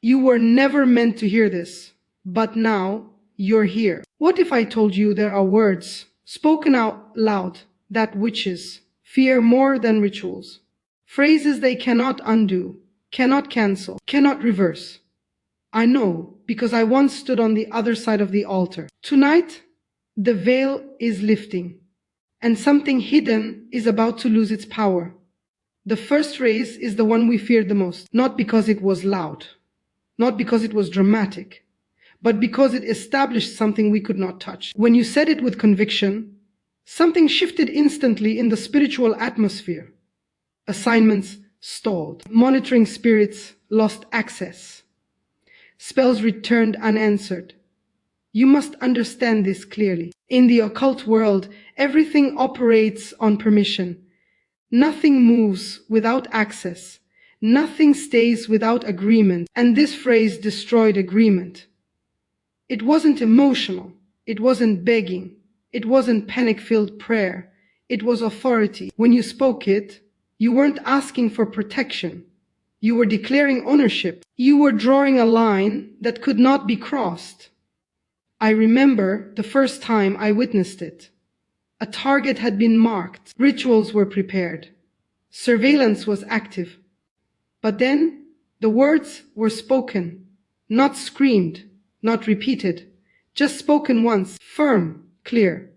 You were never meant to hear this, but now you're here. What if I told you there are words spoken out loud that witches fear more than rituals? Phrases they cannot undo, cannot cancel, cannot reverse. I know, because I once stood on the other side of the altar. Tonight, the veil is lifting, and something hidden is about to lose its power. The first phrase is the one we feared the most, not because it was loud, not because it was dramatic, but because it established something we could not touch. When you said it with conviction, something shifted instantly in the spiritual atmosphere. Assignments stalled. Monitoring spirits lost access. Spells returned unanswered. You must understand this clearly. In the occult world, everything operates on permission. Nothing moves without access. Nothing stays without agreement. And this phrase destroyed agreement. It wasn't emotional. It wasn't begging. It wasn't panic-filled prayer. It was authority. When you spoke it, you weren't asking for protection. You were declaring ownership. You were drawing a line that could not be crossed. I remember the first time I witnessed it. A target had been marked. Rituals were prepared. Surveillance was active. But then the words were spoken, not screamed, not repeated, just spoken once, firm, clear,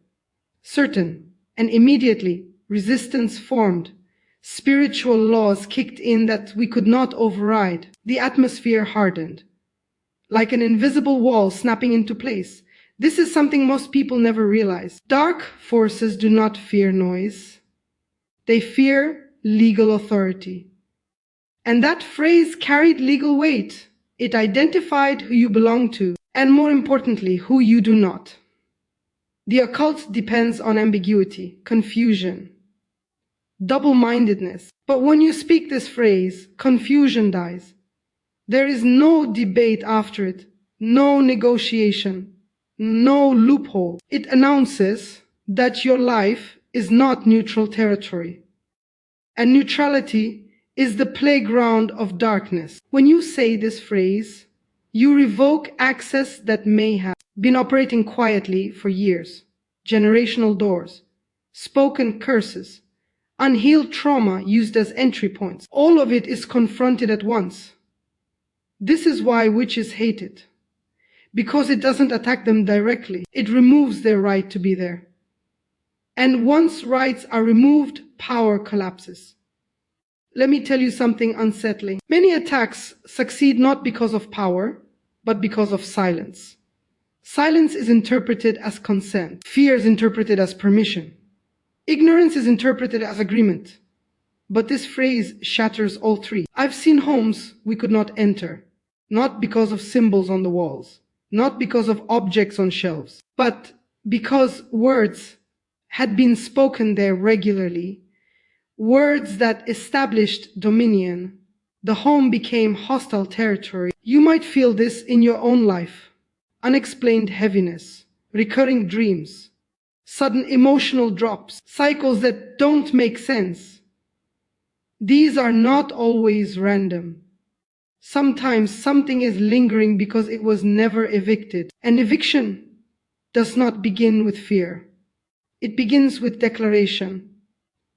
certain, and immediately resistance formed. Spiritual laws kicked in that we could not override. The atmosphere hardened, like an invisible wall snapping into place. This is something most people never realize. Dark forces do not fear noise. They fear legal authority. And that phrase carried legal weight. It identified who you belong to, and more importantly, who you do not. The occult depends on ambiguity, confusion, double-mindedness. But when you speak this phrase, confusion dies. There is no debate after it, no negotiation, no loophole. It announces that your life is not neutral territory. And neutrality is the playground of darkness. When you say this phrase, you revoke access that may have been operating quietly for years. Generational doors, spoken curses, unhealed trauma used as entry points. All of it is confronted at once. This is why witches hate it. Because it doesn't attack them directly. It removes their right to be there. And once rights are removed, power collapses. Let me tell you something unsettling. Many attacks succeed not because of power, but because of silence. Silence is interpreted as consent. Fear is interpreted as permission. Ignorance is interpreted as agreement. But this phrase shatters all three. I've seen homes we could not enter, not because of symbols on the walls, not because of objects on shelves, but because words had been spoken there regularly, words that established dominion. The home became hostile territory. You might feel this in your own life. Unexplained heaviness, recurring dreams, sudden emotional drops, cycles that don't make sense. These are not always random. Sometimes something is lingering because it was never evicted. And eviction does not begin with fear. It begins with declaration.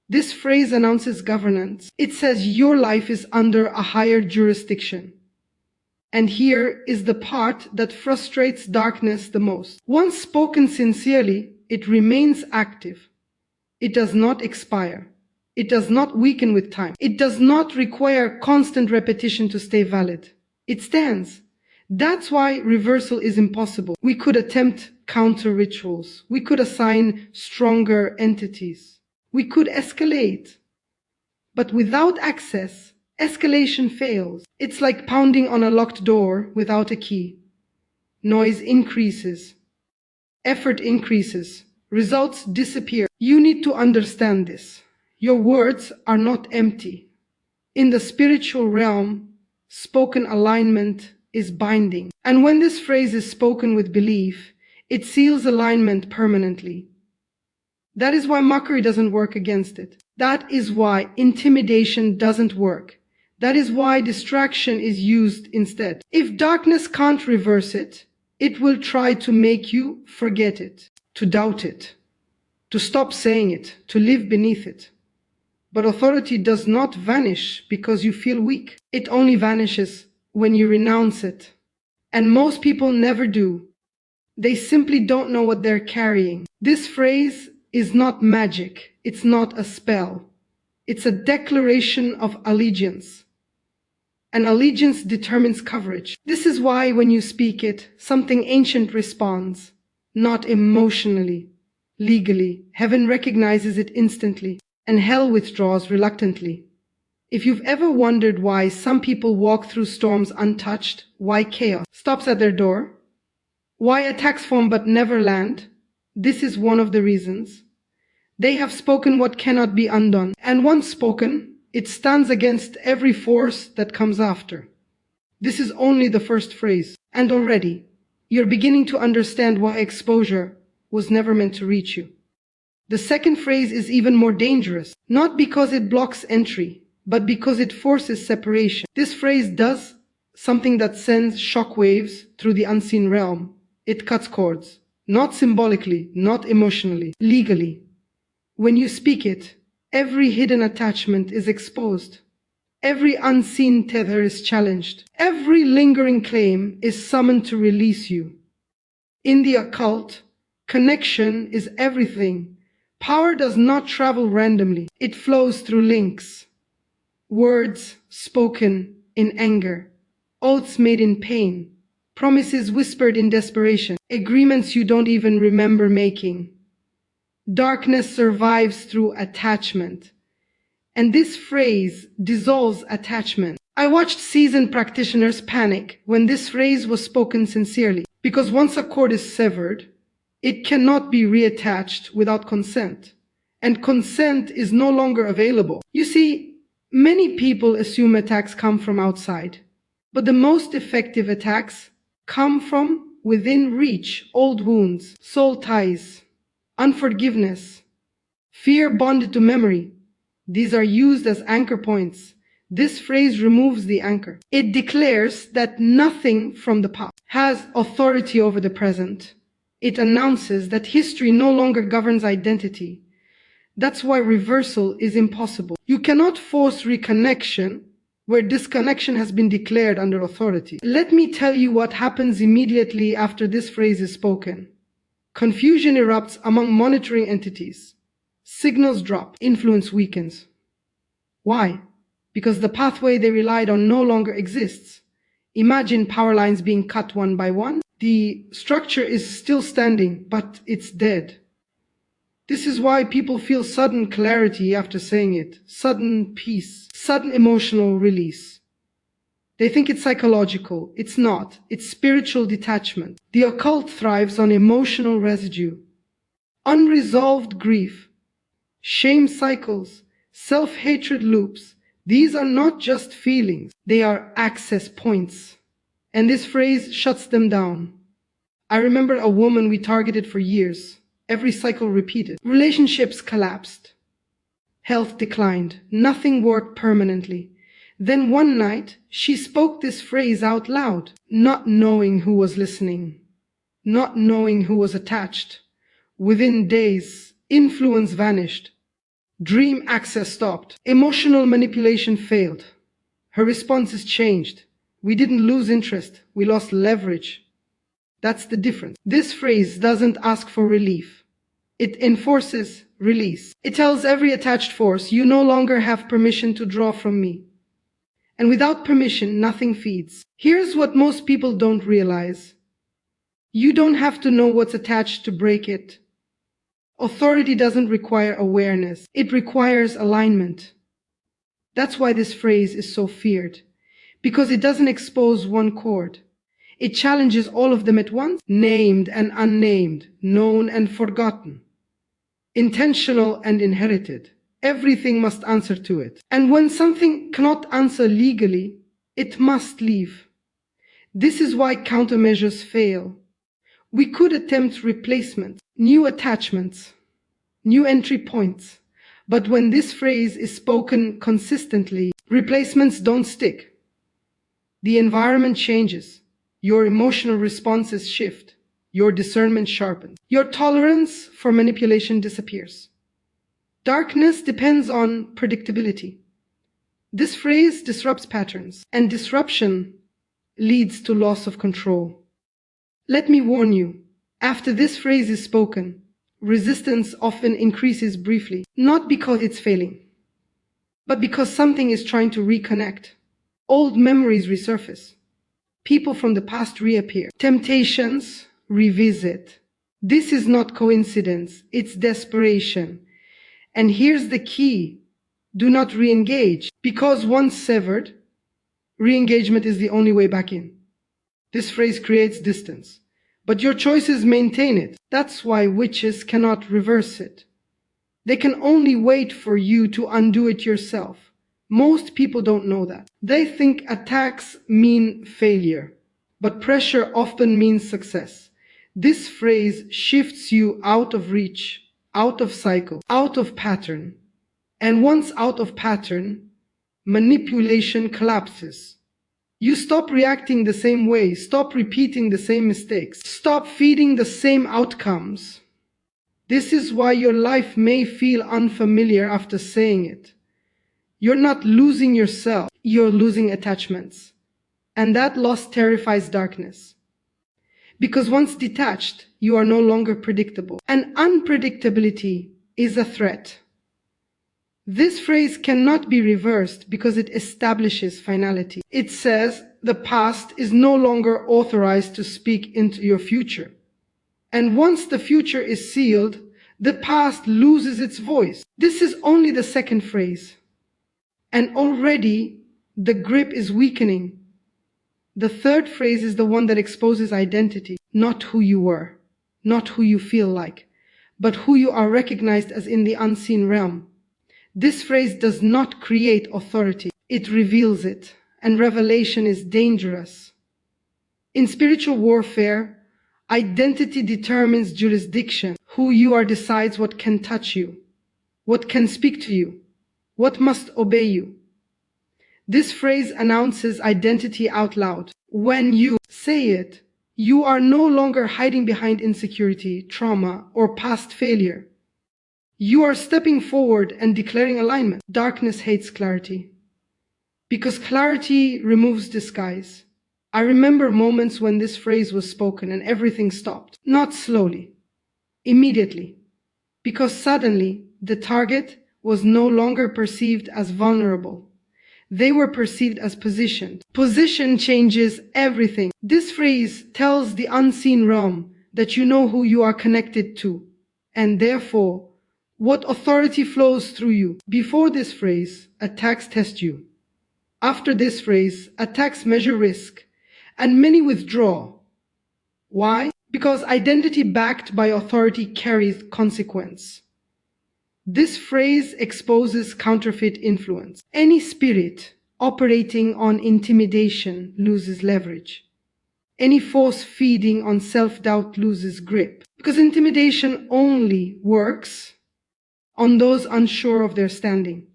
This phrase announces governance. It says your life is under a higher jurisdiction. And here is the part that frustrates darkness the most. Once spoken sincerely, it remains active. It does not expire. It does not weaken with time. It does not require constant repetition to stay valid. It stands. That's why reversal is impossible. We could attempt counter rituals. We could assign stronger entities. We could escalate. But without access, escalation fails. It's like pounding on a locked door without a key. Noise increases. Effort increases. Results disappear. You need to understand this. Your words are not empty. In the spiritual realm, spoken alignment is binding. And when this phrase is spoken with belief, it seals alignment permanently. That is why mockery doesn't work against it. That is why intimidation doesn't work. That is why distraction is used instead. If darkness can't reverse it, it will try to make you forget it, to doubt it, to stop saying it, to live beneath it. But authority does not vanish because you feel weak. It only vanishes when you renounce it. And most people never do. They simply don't know what they're carrying. This phrase is not magic. It's not a spell. It's a declaration of allegiance. And allegiance determines coverage. This is why when you speak it, something ancient responds, not emotionally, legally. Heaven recognizes it instantly, and hell withdraws reluctantly. If you've ever wondered why some people walk through storms untouched, why chaos stops at their door, why attacks form but never land, this is one of the reasons. They have spoken what cannot be undone, and once spoken, it stands against every force that comes after. This is only the first phrase, and already you're beginning to understand why exposure was never meant to reach you. The second phrase is even more dangerous, not because it blocks entry, but because it forces separation. This phrase does something that sends shockwaves through the unseen realm. It cuts cords, not symbolically, not emotionally, legally. When you speak it, every hidden attachment is exposed. Every unseen tether is challenged. Every lingering claim is summoned to release you. In the occult, connection is everything. Power does not travel randomly. It flows through links. Words spoken in anger. Oaths made in pain. Promises whispered in desperation. Agreements you don't even remember making. Darkness survives through attachment. And this phrase dissolves attachment. I watched seasoned practitioners panic when this phrase was spoken sincerely, because once a cord is severed, it cannot be reattached without consent. And consent is no longer available. You see, many people assume attacks come from outside, but the most effective attacks come from within reach. Old wounds, soul ties, unforgiveness, fear bonded to memory. These are used as anchor points. This phrase removes the anchor. It declares that nothing from the past has authority over the present. It announces that history no longer governs identity. That's why reversal is impossible. You cannot force reconnection where disconnection has been declared under authority. Let me tell you what happens immediately after this phrase is spoken. Confusion erupts among monitoring entities. Signals drop. Influence weakens. Why? Because the pathway they relied on no longer exists. Imagine power lines being cut one by one. The structure is still standing, but it's dead. This is why people feel sudden clarity after saying it, sudden peace, sudden emotional release. They think it's psychological. It's not. It's spiritual detachment. The occult thrives on emotional residue, unresolved grief, shame cycles, self-hatred loops. These are not just feelings. They are access points. And this phrase shuts them down. I remember a woman we targeted for years. Every cycle repeated. Relationships collapsed. Health declined. Nothing worked permanently. Then one night, she spoke this phrase out loud, not knowing who was listening, not knowing who was attached. Within days, influence vanished. Dream access stopped. Emotional manipulation failed. Her responses changed. We didn't lose interest. We lost leverage. That's the difference. This phrase doesn't ask for relief. It enforces release. It tells every attached force, you no longer have permission to draw from me. And without permission, nothing feeds. Here's what most people don't realize. You don't have to know what's attached to break it. Authority doesn't require awareness. It requires alignment. That's why this phrase is so feared. Because it doesn't expose one cord. It challenges all of them at once, named and unnamed, known and forgotten, intentional and inherited. Everything must answer to it. And when something cannot answer legally, it must leave. This is why countermeasures fail. We could attempt replacement, new attachments, new entry points. But when this phrase is spoken consistently, Replacements don't stick. The environment changes. Your emotional responses shift. Your discernment sharpens. Your tolerance for manipulation disappears. Darkness depends on predictability. This phrase disrupts patterns, and disruption leads to loss of control. Let me warn you, after this phrase is spoken, resistance often increases briefly, not because it's failing, but because something is trying to reconnect. Old memories resurface. People from the past reappear. Temptations revisit. This is not coincidence, it's desperation. And here's the key. Do not re-engage, because once severed, re-engagement is the only way back in. This phrase creates distance, but your choices maintain it. That's why witches cannot reverse it. They can only wait for you to undo it yourself. Most people don't know that. They think attacks mean failure, but pressure often means success. This phrase shifts you out of reach, out of cycle, out of pattern. And once out of pattern, manipulation collapses. You stop reacting the same way, stop repeating the same mistakes, stop feeding the same outcomes. This is why your life may feel unfamiliar after saying it. You're not losing yourself, you're losing attachments. And that loss terrifies darkness. Because once detached, you are no longer predictable. And unpredictability is a threat. This phrase cannot be reversed because it establishes finality. It says the past is no longer authorized to speak into your future. And once the future is sealed, the past loses its voice. This is only the second phrase. And already the grip is weakening. The third phrase is the one that exposes identity, not who you were, not who you feel like, but who you are recognized as in the unseen realm. This phrase does not create authority, it reveals it, and revelation is dangerous. In spiritual warfare, identity determines jurisdiction. Who you are decides what can touch you, what can speak to you, what must obey you. This phrase announces identity out loud. When you say it, you are no longer hiding behind insecurity, trauma, or past failure. You are stepping forward and declaring alignment. Darkness hates clarity, because clarity removes disguise. I remember moments when this phrase was spoken and everything stopped. Not slowly, immediately, because suddenly the target was no longer perceived as vulnerable. They were perceived as positioned. Position changes everything. This phrase tells the unseen realm that you know who you are connected to, and therefore, what authority flows through you. Before this phrase, attacks test you. After this phrase, attacks measure risk, and many withdraw. Why? Because identity backed by authority carries consequence. This phrase exposes counterfeit influence. Any spirit operating on intimidation loses leverage. Any force feeding on self-doubt loses grip. Because intimidation only works on those unsure of their standing.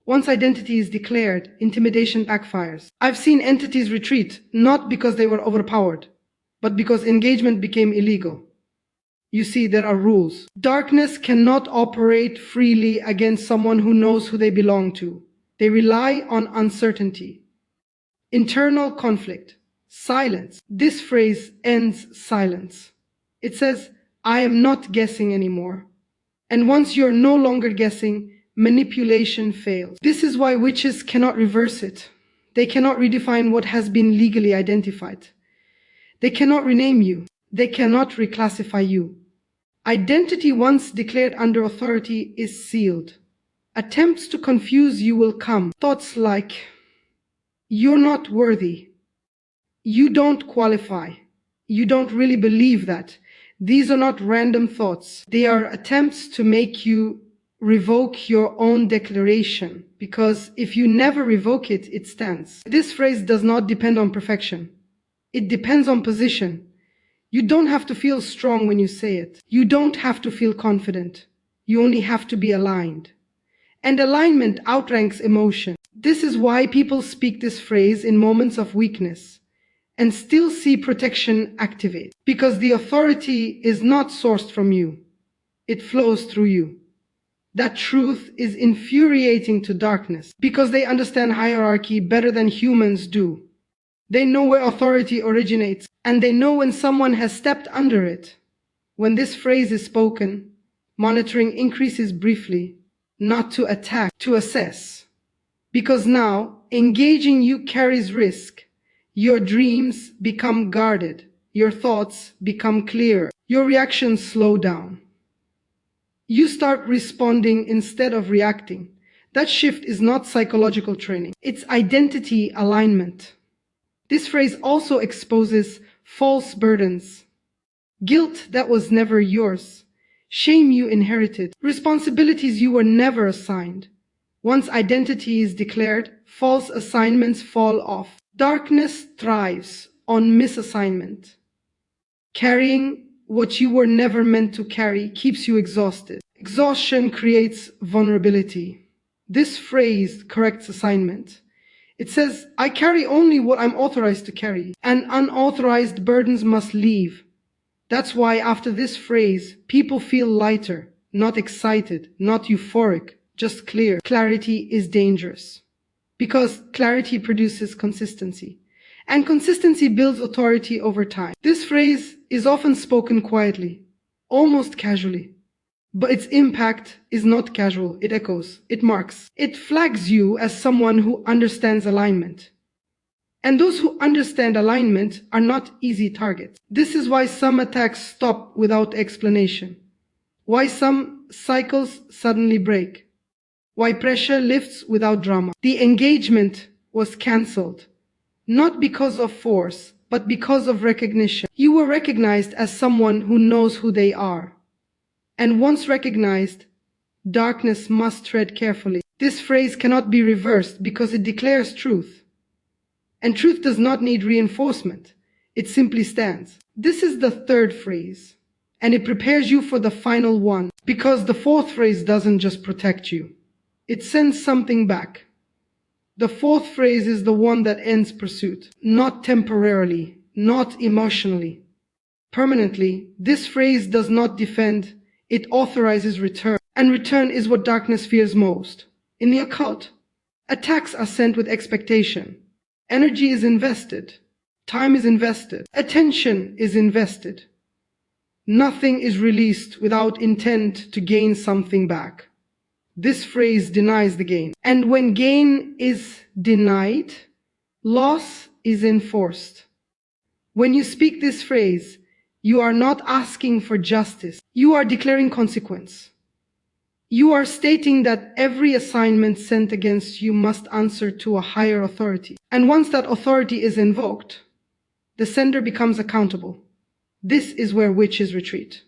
Once identity is declared, intimidation backfires. I've seen entities retreat, not because they were overpowered, but because engagement became illegal. You see, there are rules. Darkness cannot operate freely against someone who knows who they belong to. They rely on uncertainty. Internal conflict. Silence. This phrase ends silence. It says, I am not guessing anymore. And once you're no longer guessing, manipulation fails. This is why witches cannot reverse it. They cannot redefine what has been legally identified. They cannot rename you. They cannot reclassify you. Identity once declared under authority is sealed. Attempts to confuse you will come. Thoughts like, you're not worthy. You don't qualify. You don't really believe that. These are not random thoughts. They are attempts to make you revoke your own declaration, because if you never revoke it, it stands. This phrase does not depend on perfection. It depends on position. You don't have to feel strong when you say it. You don't have to feel confident. You only have to be aligned. And alignment outranks emotion. This is why people speak this phrase in moments of weakness and still see protection activate. Because the authority is not sourced from you, it flows through you. That truth is infuriating to darkness because they understand hierarchy better than humans do. They know where authority originates, and they know when someone has stepped under it. When this phrase is spoken, monitoring increases briefly, not to attack, to assess. Because now, engaging you carries risk. Your dreams become guarded. Your thoughts become clearer. Your reactions slow down. You start responding instead of reacting. That shift is not psychological training. It's identity alignment. This phrase also exposes false burdens. Guilt that was never yours. Shame you inherited. Responsibilities you were never assigned. Once identity is declared, false assignments fall off. Darkness thrives on misassignment. Carrying what you were never meant to carry keeps you exhausted. Exhaustion creates vulnerability. This phrase corrects assignment. It says, I carry only what I'm authorized to carry, and unauthorized burdens must leave. That's why after this phrase, people feel lighter, not excited, not euphoric, just clear. Clarity is dangerous because clarity produces consistency, and consistency builds authority over time. This phrase is often spoken quietly, almost casually, but its impact is not casual. It echoes, it marks, it flags you as someone who understands alignment. And those who understand alignment are not easy targets. This is why some attacks stop without explanation, why some cycles suddenly break, why pressure lifts without drama. The engagement was cancelled, not because of force, but because of recognition. You were recognized as someone who knows who they are. And once recognized, darkness must tread carefully. This phrase cannot be reversed because it declares truth. And truth does not need reinforcement. It simply stands. This is the third phrase, and it prepares you for the final one, because the fourth phrase doesn't just protect you. It sends something back. The fourth phrase is the one that ends pursuit, not temporarily, not emotionally. Permanently, this phrase does not defend, it authorizes return. And return is what darkness fears most. In the occult, attacks are sent with expectation. Energy is invested. Time is invested. Attention is invested. Nothing is released without intent to gain something back. This phrase denies the gain. And when gain is denied, loss is enforced. When you speak this phrase, you are not asking for justice. You are declaring consequence. You are stating that every assignment sent against you must answer to a higher authority. And once that authority is invoked, the sender becomes accountable. This is where witches retreat.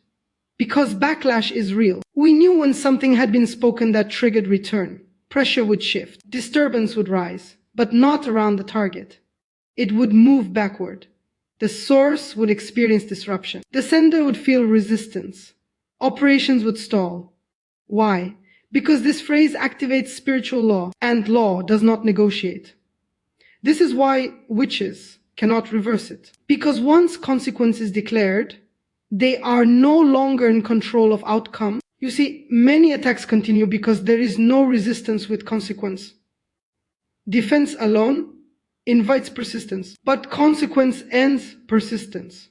Because backlash is real. We knew when something had been spoken that triggered return. Pressure would shift, disturbance would rise, but not around the target. It would move backward. The source would experience disruption. The sender would feel resistance. Operations would stall. Why? Because this phrase activates spiritual law, and law does not negotiate. This is why witches cannot reverse it. Because once consequence is declared, they are no longer in control of outcome. You see, many attacks continue because there is no resistance with consequence. Defense alone invites persistence, but consequence ends persistence.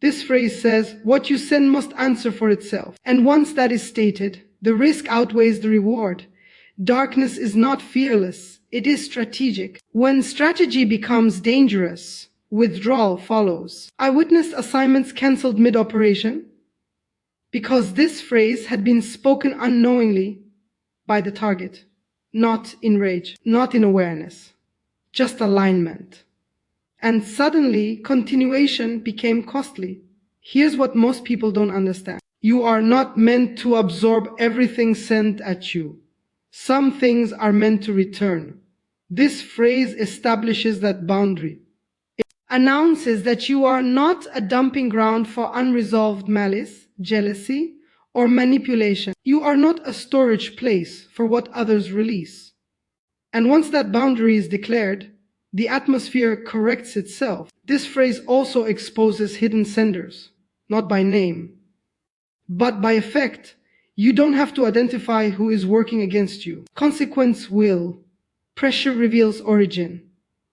This phrase says, what you send must answer for itself. And once that is stated, the risk outweighs the reward. Darkness is not fearless, it is strategic. When strategy becomes dangerous, withdrawal follows. I witnessed assignments cancelled mid-operation because this phrase had been spoken unknowingly by the target. Not in rage, not in awareness, just alignment. And suddenly, continuation became costly. Here's what most people don't understand. You are not meant to absorb everything sent at you. Some things are meant to return. This phrase establishes that boundary. It announces that you are not a dumping ground for unresolved malice, jealousy, or manipulation. You are not a storage place for what others release. And once that boundary is declared, the atmosphere corrects itself. This phrase also exposes hidden senders, not by name, but by effect. You don't have to identify who is working against you. Consequence will. Pressure reveals origin.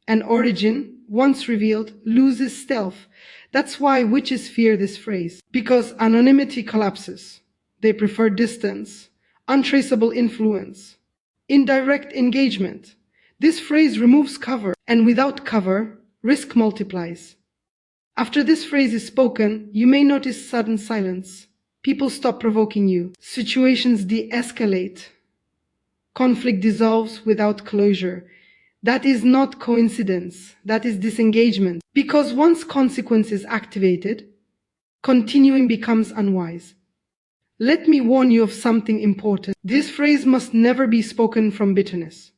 And origin, once revealed, loses stealth. That's why witches fear this phrase. Because anonymity collapses. They prefer distance, untraceable influence, indirect engagement. This phrase removes cover, and without cover, risk multiplies. After this phrase is spoken, you may notice sudden silence. People stop provoking you. Situations de-escalate. Conflict dissolves without closure. That is not coincidence. That is disengagement. Because once consequence is activated, continuing becomes unwise. Let me warn you of something important. This phrase must never be spoken from bitterness.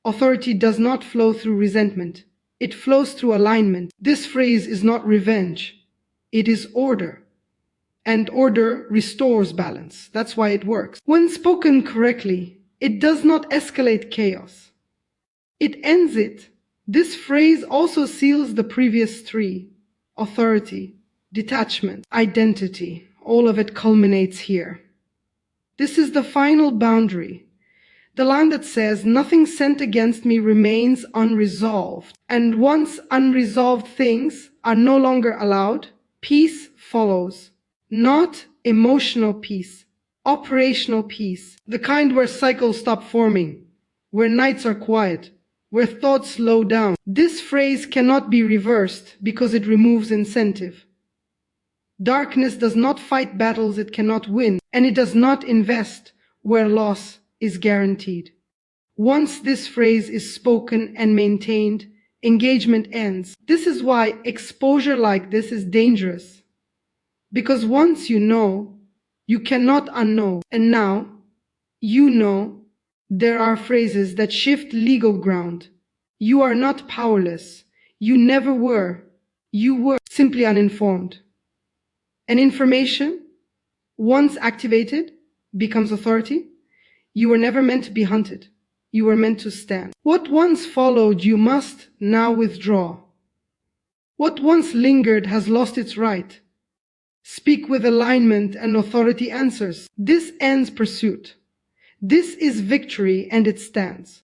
Authority does not flow through resentment. It flows through alignment. This phrase is not revenge. It is order. And order restores balance. That's why it works. When spoken correctly, it does not escalate chaos. It ends it. This phrase also seals the previous three: authority, detachment, identity. All of it culminates here. This is the final boundary. The line that says, nothing sent against me remains unresolved. And once unresolved things are no longer allowed, peace follows. Not emotional peace, operational peace. The kind where cycles stop forming, where nights are quiet, where thoughts slow down. This phrase cannot be reversed because it removes incentive. Darkness does not fight battles it cannot win, and it does not invest where loss is guaranteed. Once this phrase is spoken and maintained, engagement ends. This is why exposure like this is dangerous. Because once you know, you cannot unknow. And now, you know, there are phrases that shift legal ground. You are not powerless. You never were. You were simply uninformed. And information, once activated, becomes authority. You were never meant to be hunted. You were meant to stand. What once followed you must now withdraw. What once lingered has lost its right. Speak with alignment and authority answers. This ends pursuit. This is victory and it stands.